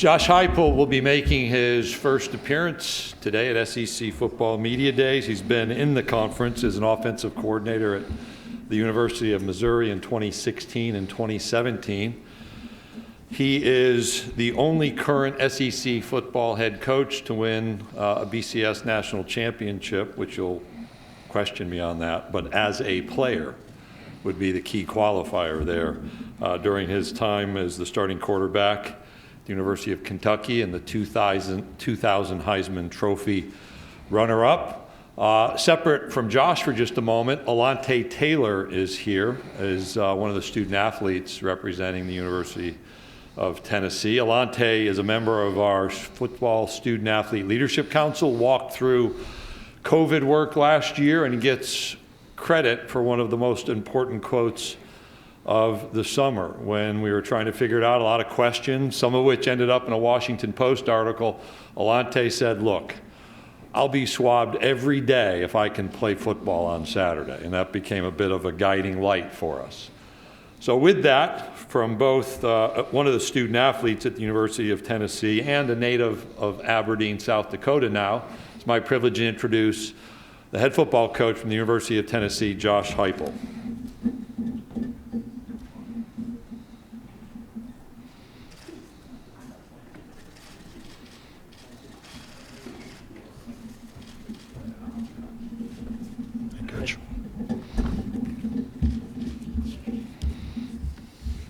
Josh Heupel will be making his first appearance today at SEC Football Media Days. He's been in the conference as an offensive coordinator at the University of Missouri in 2016 and 2017. He is the only current SEC football head coach to win a BCS national championship, which you'll question me on that, but as a player would be the key qualifier there. During his time as the starting quarterback at the University of Kentucky and the 2000 Heisman Trophy runner-up. Separate from Josh for just a moment, Alante Taylor is here as one of the student athletes representing the University of Tennessee. Alante is a member of our Football Student Athlete Leadership Council, walked through COVID work last year and gets credit for one of the most important quotes of the summer when we were trying to figure it out. A lot of questions, some of which ended up in a Washington Post article. Alante said, "Look, I'll be swabbed every day if I can play football on Saturday." And that became a bit of a guiding light for us. So with that, from both one of the student athletes at the University of Tennessee and a native of Aberdeen, South Dakota now, it's my privilege to introduce the head football coach from the University of Tennessee, Josh Heupel.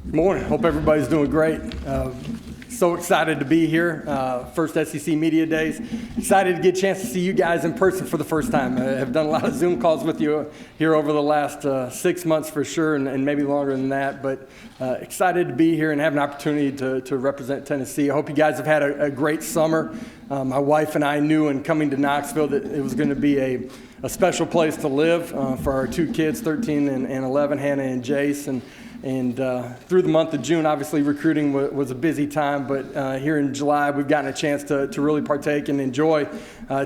Good morning. Hope everybody's doing great. So excited to be here. First SEC Media Days. Excited to get a chance to see you guys in person for the first time. I have done a lot of Zoom calls with you here over the last 6 months for sure, and maybe longer than that. But excited to be here and have an opportunity to represent Tennessee. I hope you guys have had a great summer. My wife and I knew in coming to Knoxville that it was going to be a special place to live for our two kids, 13 and 11, Hannah and Jace. And through the month of June, obviously recruiting was a busy time, but here in July, we've gotten a chance to really partake and enjoy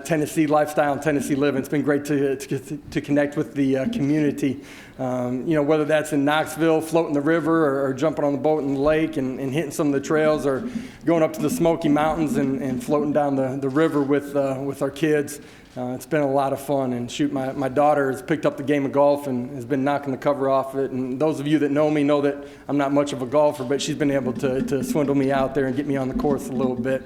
Tennessee lifestyle and Tennessee living. It's been great to connect with the community. Whether that's in Knoxville, floating the river, or jumping on the boat in the lake and hitting some of the trails, or going up to the Smoky Mountains and floating down the river with our kids. It's been a lot of fun, and my daughter has picked up the game of golf and has been knocking the cover off it. And those of you that know me know that I'm not much of a golfer, but she's been able to swindle me out there and get me on the course a little bit.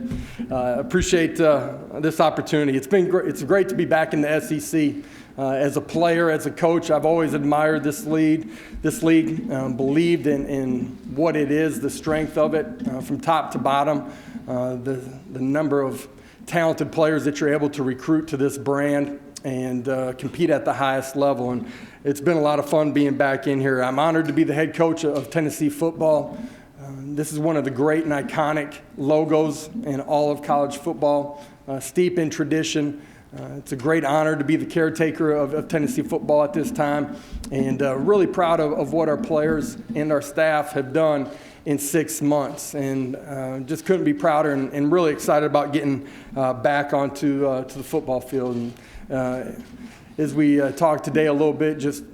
Appreciate this opportunity. It's been great. It's great to be back in the SEC. As a player, as a coach, I've always admired this league. Believed in what it is, the strength of it, from top to bottom, the number of talented players that you're able to recruit to this brand and compete at the highest level. And it's been a lot of fun being back in here. I'm honored to be the head coach of Tennessee football. This is one of the great and iconic logos in all of college football, steep in tradition. It's a great honor to be the caretaker of Tennessee football at this time, and really proud of what our players and our staff have done in 6 months, and just couldn't be prouder and really excited about getting back onto to the football field. And as we talk today a little bit, just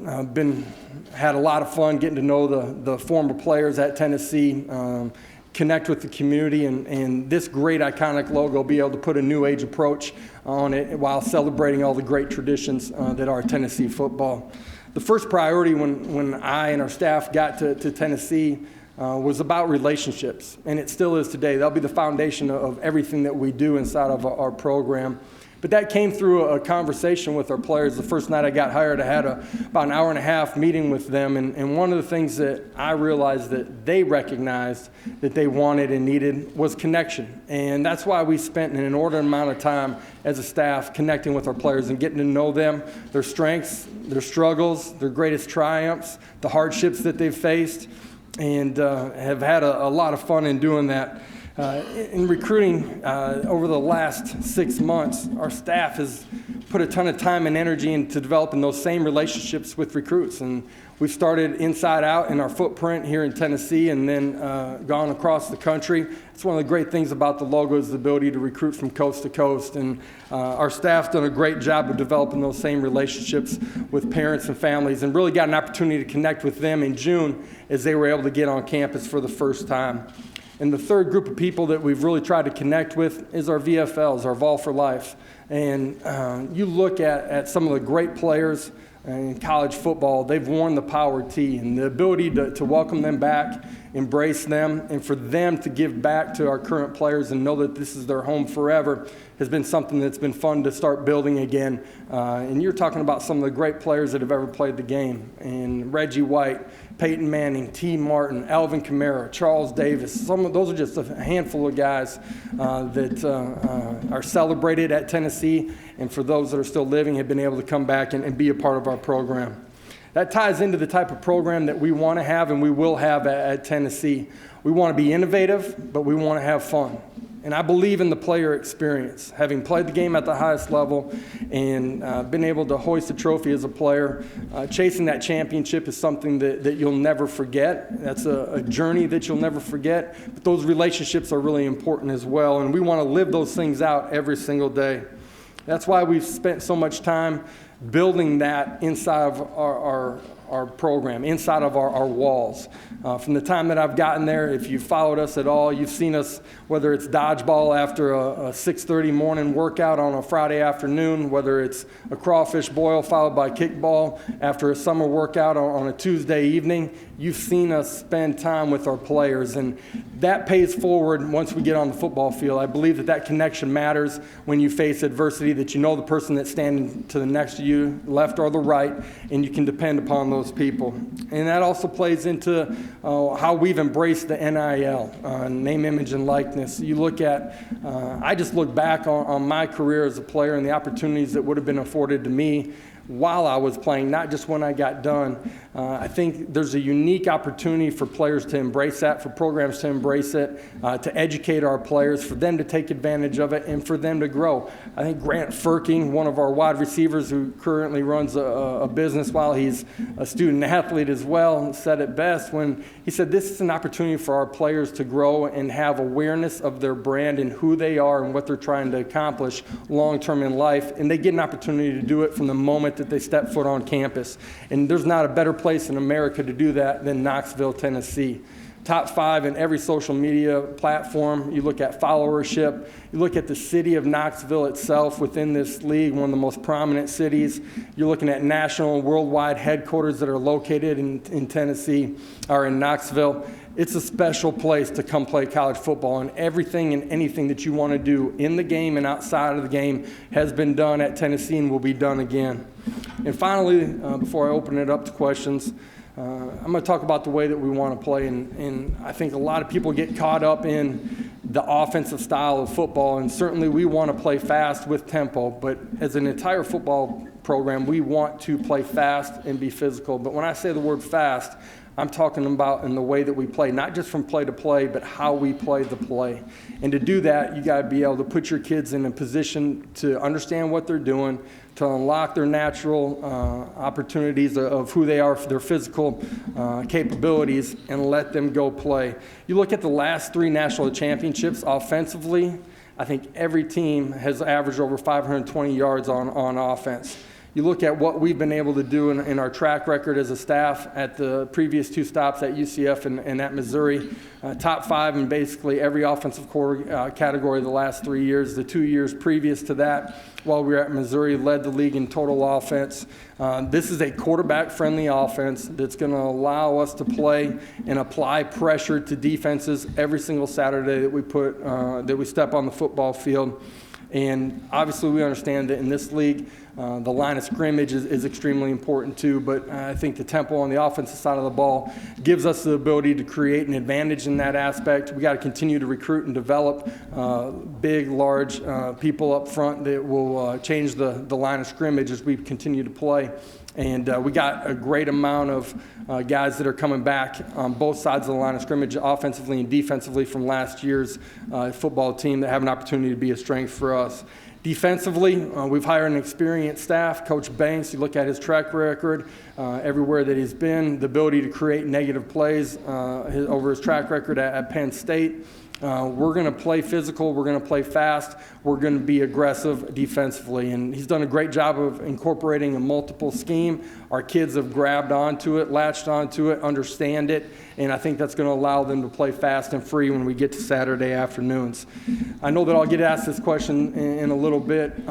had a lot of fun getting to know the former players at Tennessee, connect with the community, and this great iconic logo, be able to put a new age approach on it while celebrating all the great traditions that are Tennessee football. The first priority when I and our staff got to Tennessee was about relationships, and it still is today. That'll be the foundation of everything that we do inside of our program. But that came through a conversation with our players. The first night I got hired, I had about an hour and a half meeting with them, and one of the things that I realized that they recognized that they wanted and needed was connection. And that's why we spent an inordinate amount of time as a staff connecting with our players and getting to know them, their strengths, their struggles, their greatest triumphs, the hardships that they've faced, and have had a lot of fun in doing that. In recruiting over the last 6 months, our staff has put a ton of time and energy into developing those same relationships with recruits. And we've started inside out in our footprint here in Tennessee and then gone across the country. It's one of the great things about the logo is the ability to recruit from coast to coast. And our staff's done a great job of developing those same relationships with parents and families, and really got an opportunity to connect with them in June as they were able to get on campus for the first time. And the third group of people that we've really tried to connect with is our VFLs, our Vol for Life. And you look at some of the great players in college football, they've worn the power T, and the ability to welcome them back, embrace them, and for them to give back to our current players and know that this is their home forever has been something that's been fun to start building again. And you're talking about some of the great players that have ever played the game. And Reggie White, Peyton Manning, T. Martin, Alvin Kamara, Charles Davis. Those are just a handful of guys that are celebrated at Tennessee, and for those that are still living have been able to come back and be a part of our program. That ties into the type of program that we want to have and we will have at Tennessee. We want to be innovative, but we want to have fun. And I believe in the player experience. Having played the game at the highest level and been able to hoist a trophy as a player, chasing that championship is something that you'll never forget. That's a journey that you'll never forget. But those relationships are really important as well, and we want to live those things out every single day. That's why we've spent so much time building that inside of our program, inside of our walls. From the time that I've gotten there, if you've followed us at all, you've seen us, whether it's dodgeball after a 6:30 morning workout on a Friday afternoon, whether it's a crawfish boil followed by kickball after a summer workout on a Tuesday evening, you've seen us spend time with our players, and that pays forward once we get on the football field. I believe that connection matters when you face adversity, that you know the person that's standing to the next to you, left or the right, and you can depend upon those people. And that also plays into how we've embraced the NIL, name, image, and likeness. You look at, I just look back on my career as a player and the opportunities that would have been afforded to me while I was playing, not just when I got done. I think there's a unique opportunity for players to embrace that, for programs to embrace it, to educate our players, for them to take advantage of it, and for them to grow. I think Grant Firking, one of our wide receivers who currently runs a business while he's a student athlete as well, said it best when he said this is an opportunity for our players to grow and have awareness of their brand and who they are and what they're trying to accomplish long-term in life, and they get an opportunity to do it from the moment that they step foot on campus. And there's not a better place in America to do that than Knoxville, Tennessee. Top 5 in every social media platform. You look at followership. You look at the city of Knoxville itself within this league, one of the most prominent cities. You're looking at national and worldwide headquarters that are located in Tennessee or in Knoxville. It's a special place to come play college football, and everything and anything that you want to do in the game and outside of the game has been done at Tennessee and will be done again. And finally, before I open it up to questions, I'm going to talk about the way that we want to play, and I think a lot of people get caught up in the offensive style of football, and certainly we want to play fast with tempo, but as an entire football program, we want to play fast and be physical. But when I say the word fast, I'm talking about in the way that we play, not just from play to play, but how we play the play. And to do that, you got to be able to put your kids in a position to understand what they're doing, to unlock their natural opportunities of who they are, for their physical capabilities, and let them go play. You look at the last 3 national championships offensively, I think every team has averaged over 520 yards on offense. You look at what we've been able to do in our track record as a staff at the previous 2 stops at UCF and at Missouri, top 5 in basically every offensive category the last 3 years. The 2 years previous to that, while we were at Missouri, led the league in total offense. This is a quarterback-friendly offense that's going to allow us to play and apply pressure to defenses every single Saturday that we step on the football field. And obviously we understand that in this league, the line of scrimmage is extremely important too, but I think the tempo on the offensive side of the ball gives us the ability to create an advantage in that aspect. We got to continue to recruit and develop big, large people up front that will change the line of scrimmage as we continue to play. And we got a great amount of guys that are coming back on both sides of the line of scrimmage, offensively and defensively, from last year's football team that have an opportunity to be a strength for us. Defensively, we've hired an experienced staff. Coach Banks, you look at his track record, everywhere that he's been, the ability to create negative plays over his track record at Penn State. We're going to play physical. We're going to play fast. We're going to be aggressive defensively. And he's done a great job of incorporating a multiple scheme. Our kids have grabbed onto it, latched onto it, understand it, and I think that's going to allow them to play fast and free when we get to Saturday afternoons. I know that I'll get asked this question in a little bit,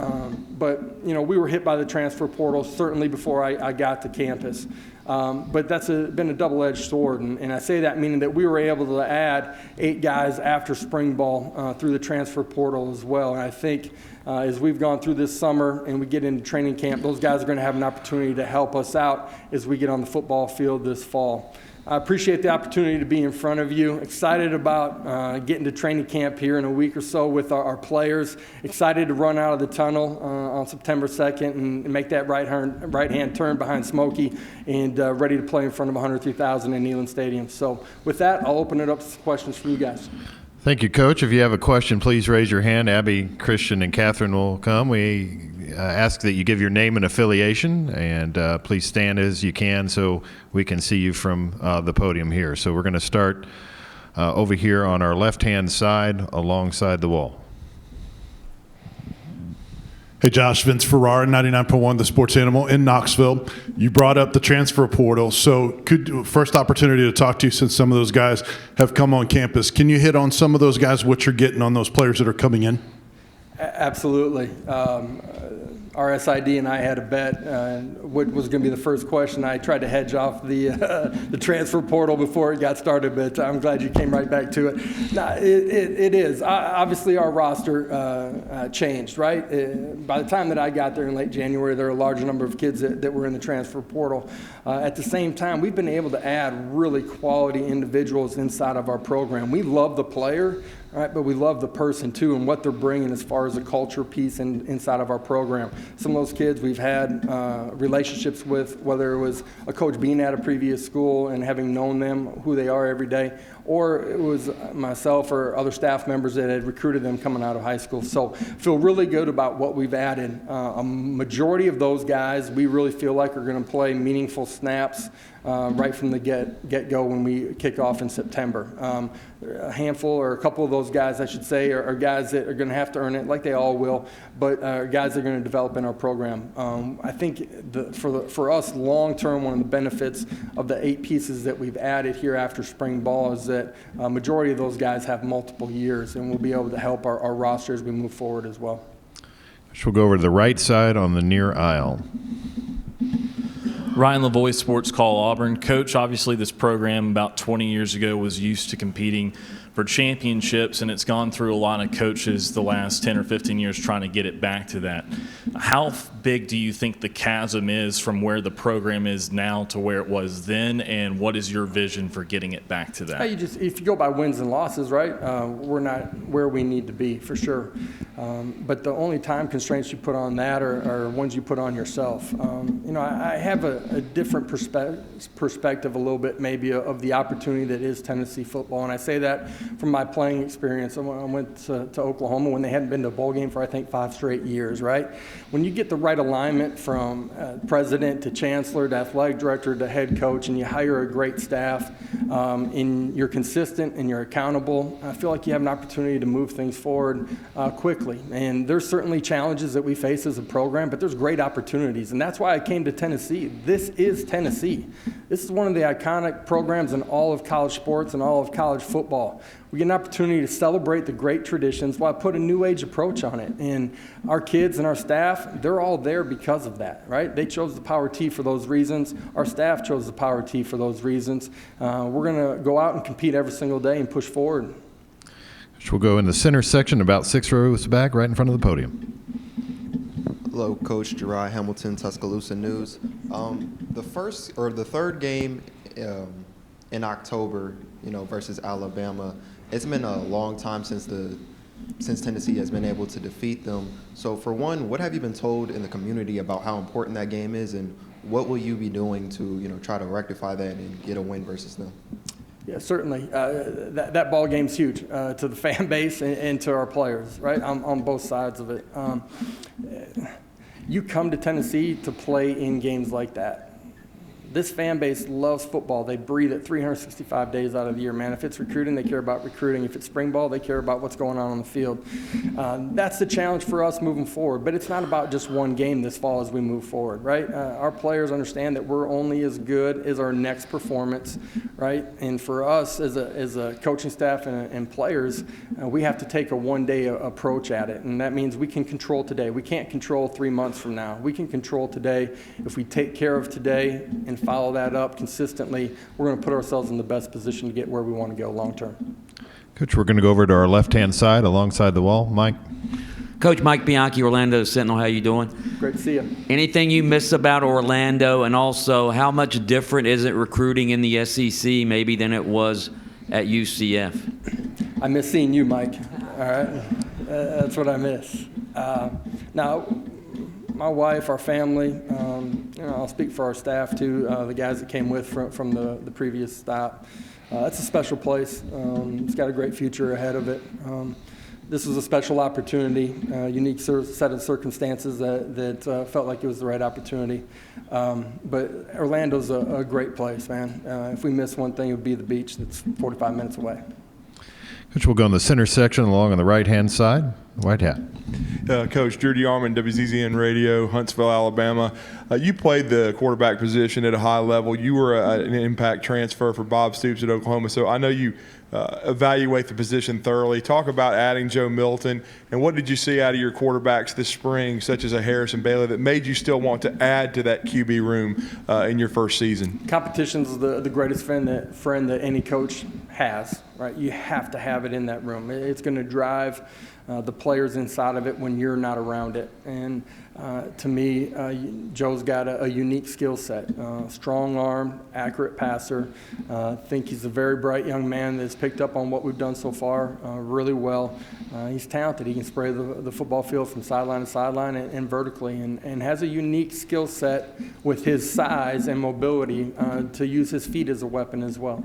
but we were hit by the transfer portal certainly before I got to campus. But that's been a double-edged sword, and I say that meaning that we were able to add 8 guys after spring ball through the transfer portal as well. And I think as we've gone through this summer and we get into training camp, those guys are going to have an opportunity to help us out as we get on the football field this fall. I appreciate the opportunity to be in front of you. Excited about getting to training camp here in a week or so with our players. Excited to run out of the tunnel on September 2nd and make that right-hand turn behind Smokey and ready to play in front of 103,000 in Neyland Stadium. So with that, I'll open it up to questions from you guys. Thank you, Coach. If you have a question, please raise your hand. Abby, Christian, and Catherine will come. We ask that you give your name and affiliation, and please stand as you can so we can see you from the podium here. So we're going to start over here on our left-hand side alongside the wall. Hey, Josh, Vince Ferrara, 99.1 The Sports Animal in Knoxville. You brought up the transfer portal, so first opportunity to talk to you since some of those guys have come on campus. Can you hit on some of those guys, what you're getting on those players that are coming in? Absolutely. RSID and I had a bet what was going to be the first question. I tried to hedge off the transfer portal before it got started, but I'm glad you came right back to it. No, it is. Obviously, our roster changed, right? By the time that I got there in late January, there were a large number of kids that were in the transfer portal. At the same time, we've been able to add really quality individuals inside of our program. We love the player, right, but we love the person too and what they're bringing as far as a culture piece inside of our program. Some of those kids we've had relationships with, whether it was a coach being at a previous school and having known them, who they are every day, or it was myself or other staff members that had recruited them coming out of high school. So feel really good about what we've added. A majority of those guys we really feel like are going to play meaningful snaps right from the get-go when we kick off in September. A handful or a couple of those guys, I should say, are guys that are going to have to earn it, like they all will, but guys that are going to develop in our program. I think for us, long-term, one of the benefits of the 8 pieces that we've added here after spring ball is that a majority of those guys have multiple years, and we'll be able to help our roster as we move forward as well. We'll go over to the right side on the near aisle. Ryan Lavoie, Sports Call Auburn. Coach, obviously this program about 20 years ago was used to competing for championships, and it's gone through a lot of coaches the last 10 or 15 years trying to get it back to that. How big do you think the chasm is from where the program is now to where it was then, and what is your vision for getting it back to that? If you go by wins and losses, right, we're not where we need to be, for sure. But the only time constraints you put on that are ones you put on yourself. I have a different perspective a little bit maybe of the opportunity that is Tennessee football, and I say that from my playing experience. I went to Oklahoma when they hadn't been to a bowl game for, I think, 5 straight years, right? When you get the right alignment from president to chancellor to athletic director to head coach, and you hire a great staff, and you're consistent and you're accountable, I feel like you have an opportunity to move things forward quickly. And there's certainly challenges that we face as a program, but there's great opportunities. And that's why I came to Tennessee. This is Tennessee. This is one of the iconic programs in all of college sports and all of college football. We get an opportunity to celebrate the great traditions while put a new age approach on it. And our kids and our staff, they're all there because of that, right? They chose the Power T for those reasons. Our staff chose the Power T for those reasons. We're going to go out and compete every single day and push forward. We'll go in the center section, about 6 rows back, right in front of the podium. Hello, Coach Gerard Hamilton, Tuscaloosa News. The third game in October, versus Alabama. It's been a long time since Tennessee has been able to defeat them. So, for one, what have you been told in the community about how important that game is, and what will you be doing to try to rectify that and get a win versus them? Yeah, certainly. That ball game's huge to the fan base and to our players, right, on both sides of it. You come to Tennessee to play in games like that. This fan base loves football. They breathe it 365 days out of the year, man. If it's recruiting, they care about recruiting. If it's spring ball, they care about what's going on the field. That's the challenge for us moving forward. But it's not about just one game this fall as we move forward, right? Our players understand that we're only as good as our next performance, right? And for us as a coaching staff and players, we have to take a one-day approach at it. And that means we can control today. We can't control 3 months from now. We can control today. If we take care of today and follow that up consistently, we're going to put ourselves in the best position to get where we want to go long term. Coach, we're going to go over to our left-hand side alongside the wall. Mike? Coach Mike Bianchi, Orlando Sentinel, how you doing? Great to see you. Anything you miss about Orlando, and also how much different is it recruiting in the SEC maybe than it was at UCF? I miss seeing you, Mike. All right? That's what I miss. Now, my wife, our family, I'll speak for our staff too, the guys that came with from the previous stop. It's a special place. It's got a great future ahead of it. This was a special opportunity, unique set of circumstances that felt like it was the right opportunity. But Orlando's a great place, man. If we miss one thing, it would be the beach that's 45 minutes away. Coach, we'll go in the center section along on the right-hand side. White hat. Coach Drew DeArmond, WZZN Radio, Huntsville, Alabama. You played the quarterback position at a high level. You were an impact transfer for Bob Stoops at Oklahoma, so I know you evaluate the position thoroughly. Talk about adding Joe Milton, and what did you see out of your quarterbacks this spring, such as a Harrison Bailey, that made you still want to add to that QB room in your first season? Competition's the greatest friend that any coach has, right? You have to have it in that room. It's going to drive the players inside of it when you're not around it. And to me, Joe's got a unique skill set. Strong arm, accurate passer. I think he's a very bright young man that's picked up on what we've done so far really well. He's talented. He can spray the football field from sideline to sideline and vertically, and has a unique skill set with his size and mobility to use his feet as a weapon as well.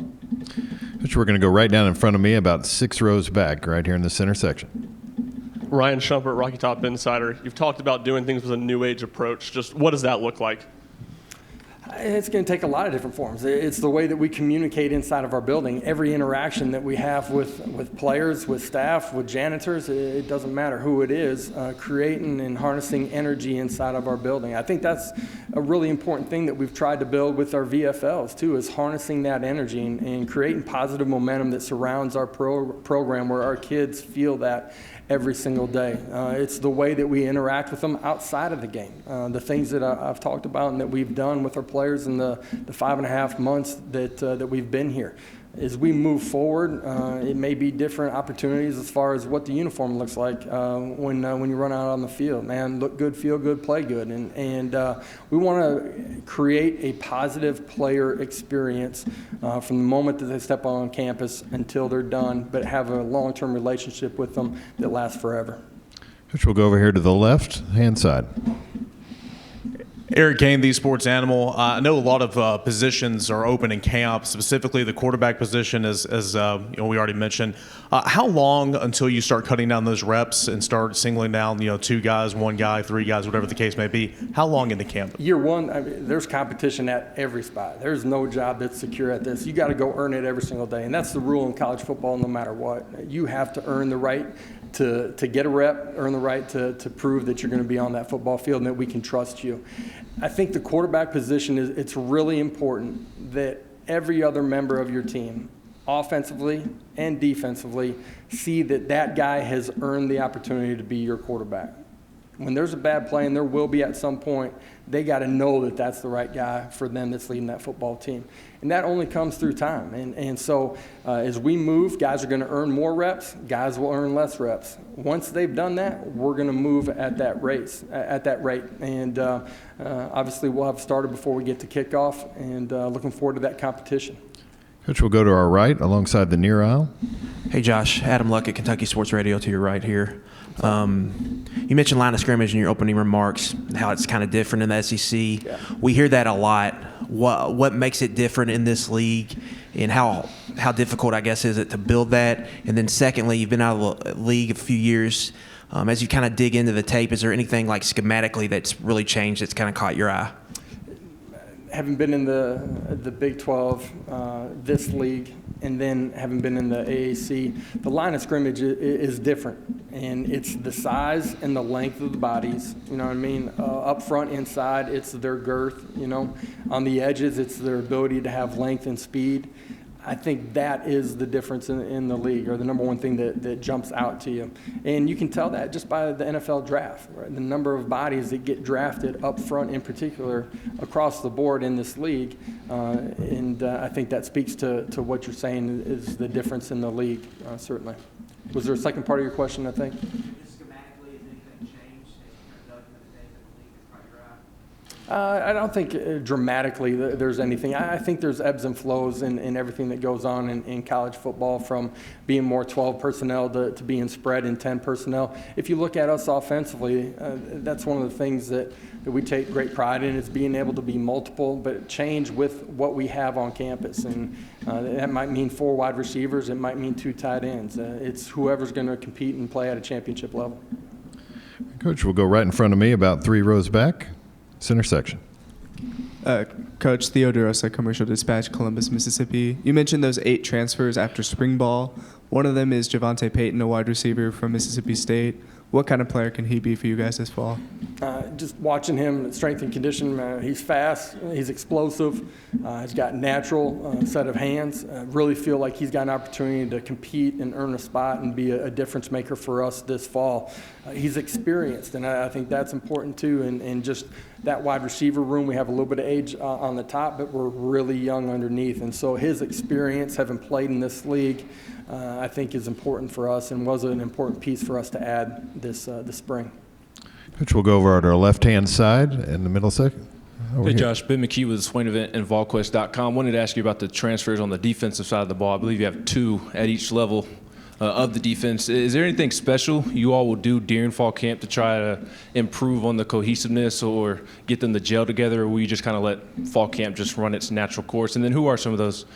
Coach, we're going to go right down in front of me, about 6 rows back, right here in the center section. Ryan Shumpert, Rocky Top Insider. You've talked about doing things with a new age approach. Just what does that look like? It's going to take a lot of different forms. It's the way that we communicate inside of our building. Every interaction that we have with players, with staff, with janitors, it doesn't matter who it is, creating and harnessing energy inside of our building. I think that's a really important thing that we've tried to build with our VFLs too, is harnessing that energy and creating positive momentum that surrounds our program where our kids feel that every single day. It's the way that we interact with them outside of the game. The things that I've talked about and that we've done with our players in the 5.5 months that we've been here. As we move forward, it may be different opportunities as far as what the uniform looks like when you run out on the field. Man, look good, feel good, play good. And we want to create a positive player experience from the moment that they step on campus until they're done, but have a long-term relationship with them that lasts forever. Coach, we'll go over here to the left-hand side. Eric Kane, the Sports Animal. I know a lot of positions are open in camp, specifically the quarterback position, as we already mentioned. How long until you start cutting down those reps and start singling down 2 guys, 1 guy, 3 guys, whatever the case may be? How long in the camp? Year one, there's competition at every spot. There's no job that's secure at this. You got to go earn it every single day, and that's the rule in college football no matter what. You have to earn the right to get a rep, earn the right to prove that you're going to be on that football field and that we can trust you. I think the quarterback position it's really important that every other member of your team, offensively and defensively, see that guy has earned the opportunity to be your quarterback. When there's a bad play, and there will be at some point, they got to know that that's the right guy for them that's leading that football team. And that only comes through time. And so as we move, guys are going to earn more reps, guys will earn less reps. Once they've done that, we're going to move at that rate. And obviously we'll have started before we get to kickoff, and looking forward to that competition. Coach, we'll go to our right alongside the near aisle. Hey, Josh. Adam Luck at Kentucky Sports Radio to your right here. You mentioned line of scrimmage in your opening remarks, how it's kind of different in the SEC. Yeah. We hear that a lot. What makes it different in this league, and how difficult, I guess, is it to build that? And then secondly, you've been out of the league a few years. As you kind of dig into the tape, is there anything like schematically that's really changed that's kind of caught your eye? having been in the Big 12, this league, and then having been in the AAC, the line of scrimmage is different, and it's the size and the length of the bodies. You know what I mean? Up front, inside, it's their girth. You know, on the edges, it's their ability to have length and speed. I think that is the difference in the league, or the number one thing that jumps out to you. And you can tell that just by the NFL draft, right? The number of bodies that get drafted up front in particular across the board in this league. I think that speaks to what you're saying is the difference in the league, certainly. Was there a second part of your question, I think? Schematically, has anything changed as you dug into the days of the league as part of your eye? I don't think dramatically there's anything. I think there's ebbs and flows in everything that goes on in college football, from being more 12 personnel to being spread in 10 personnel. If you look at us offensively, that's one of the things that we take great pride in, is being able to be multiple, but change with what we have on campus. And that might mean 4 wide receivers. It might mean 2 tight ends. It's whoever's going to compete and play at a championship level. Coach, we'll go right in front of me, about 3 rows back. Center section. Coach Theo DeRosa, Commercial Dispatch, Columbus, Mississippi. You mentioned those 8 transfers after spring ball. One of them is Javante Payton, a wide receiver from Mississippi State. What kind of player can he be for you guys this fall? Just watching him, strength and condition, he's fast, he's explosive, he's got natural set of hands. Really feel like he's got an opportunity to compete and earn a spot and be a difference maker for us this fall. He's experienced, and I think that's important too. And just that wide receiver room, we have a little bit of age on the top, but we're really young underneath. And so his experience, having played in this league, I think is important for us, and was an important piece for us to add this spring. Coach, we'll go over to our left-hand side in the middle section. Hey, Josh. Ben McKee with the Swain Event and VolQuest.com. Wanted to ask you about the transfers on the defensive side of the ball. I believe you have 2 at each level of the defense. Is there anything special you all will do during fall camp to try to improve on the cohesiveness or get them to gel together, or will you just kind of let fall camp just run its natural course? And then who are some of those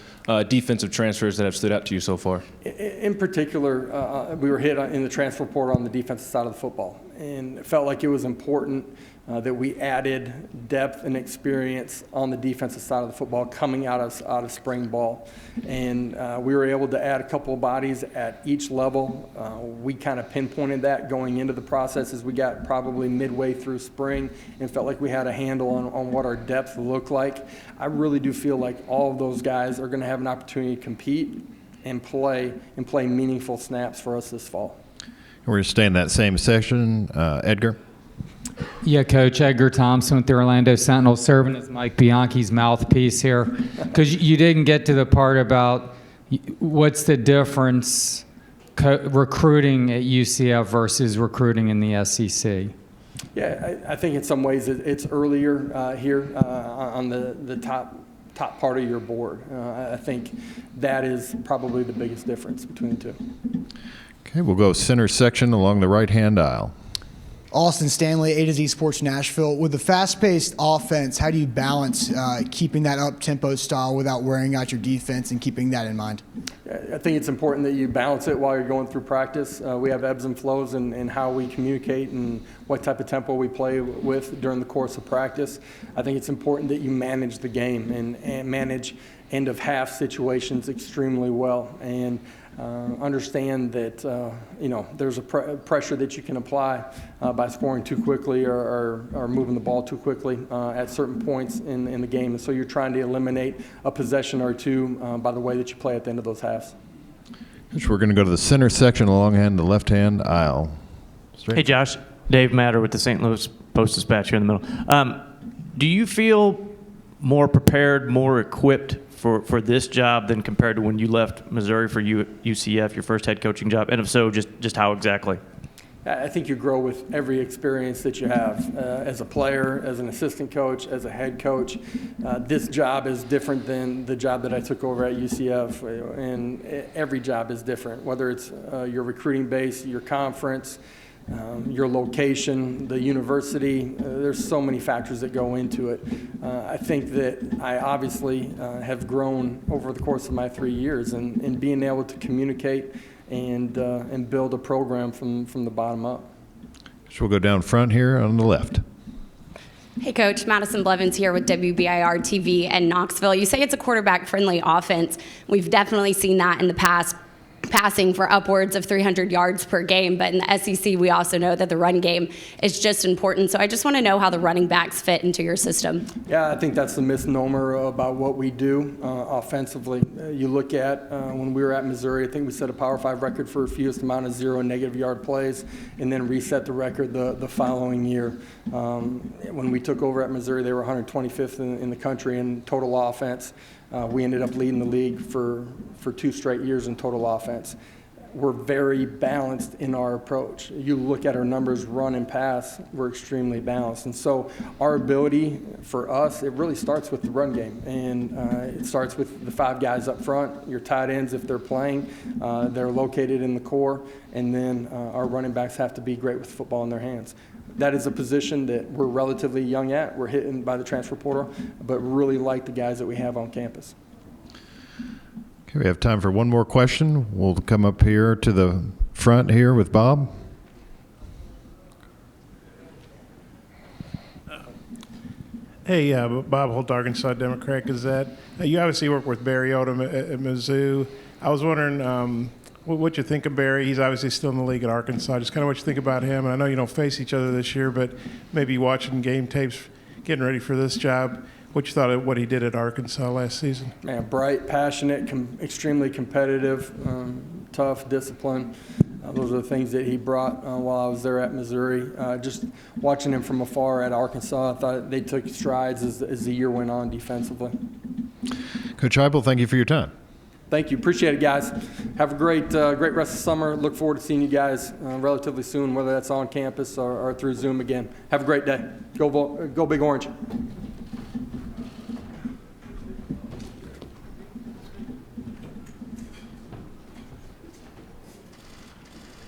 defensive transfers that have stood out to you so far? In particular, we were hit in the transfer portal on the defensive side of the football, and it felt like it was important that we added depth and experience on the defensive side of the football coming out of spring ball. And we were able to add a couple of bodies at each level. We kind of pinpointed that going into the process as we got probably midway through spring, and felt like we had a handle on what our depth looked like. I really do feel like all of those guys are going to have an opportunity to compete and play meaningful snaps for us this fall. We're going to stay in that same section. Edgar? Yeah, Coach. Edgar Thompson with the Orlando Sentinel, serving as Mike Bianchi's mouthpiece here. Because you didn't get to the part about what's the difference recruiting at UCF versus recruiting in the SEC. Yeah, I think in some ways it's earlier here on the top part of your board. I think that is probably the biggest difference between the 2. Okay, we'll go center section along the right-hand aisle. Austin Stanley, A to Z Sports Nashville. With the fast-paced offense, how do you balance keeping that up-tempo style without wearing out your defense and keeping that in mind? I think it's important that you balance it while you're going through practice. We have ebbs and flows in how we communicate and what type of tempo we play with during the course of practice. I think it's important that you manage the game and manage end-of-half situations extremely well, and understand that there's a pressure that you can apply by scoring too quickly or moving the ball too quickly at certain points in the game. And so you're trying to eliminate a possession or 2 by the way that you play at the end of those halves. We're going to go to the center section along the left-hand aisle. Straight. Hey, Josh. Dave Matter with the St. Louis Post-Dispatch here in the middle. Do you feel more prepared, more equipped for this job than compared to when you left Missouri for UCF, your first head coaching job? And if so, just how exactly? I think you grow with every experience that you have as a player, as an assistant coach, as a head coach. This job is different than the job that I took over at UCF, and every job is different, whether it's your recruiting base, your conference, your location, the university. There's so many factors that go into it. I think that I obviously have grown over the course of my 3 years in being able to communicate and build a program from the bottom up. So we'll go down front here on the left. Hey, Coach. Madison Blevins here with WBIR TV in Knoxville. You say it's a quarterback-friendly offense. We've definitely seen that in the past, passing for upwards of 300 yards per game. But in the SEC, we also know that the run game is just important. So I just want to know how the running backs fit into your system. Yeah, I think that's the misnomer about what we do offensively. You look at when we were at Missouri, I think we set a Power 5 record for fewest amount of 0 negative yard plays, and then reset the record the following year. When we took over at Missouri, they were 125th in the country in total offense. We ended up leading the league for 2 straight years in total offense. We're very balanced in our approach. You look at our numbers, run and pass, we're extremely balanced. And so our ability for us, it really starts with the run game. And it starts with the 5 guys up front, your tight ends if they're playing. They're located in the core. And then our running backs have to be great with the football in their hands. That is a position that we're relatively young at. We're hitting by the transfer portal, but really like the guys that we have on campus. Okay, we have time for one more question. We'll come up here to the front here with Bob. Hey, Bob Holt, Arkansas Democrat Gazette. You obviously work with Barry Odom at Mizzou. I was wondering what you think of Barry. He's obviously still in the league at Arkansas. Just kind of what you think about him. And I know you don't face each other this year, but maybe watching game tapes, getting ready for this job, what you thought of what he did at Arkansas last season? Man, bright, passionate, extremely competitive, tough, disciplined. Those are the things that he brought while I was there at Missouri. Just watching him from afar at Arkansas, I thought they took strides as the year went on defensively. Coach Heupel, thank you for your time. Thank you. Appreciate it, guys. Have a great rest of the summer. Look forward to seeing you guys relatively soon, whether that's on campus or through Zoom again. Have a great day. Go Big Orange.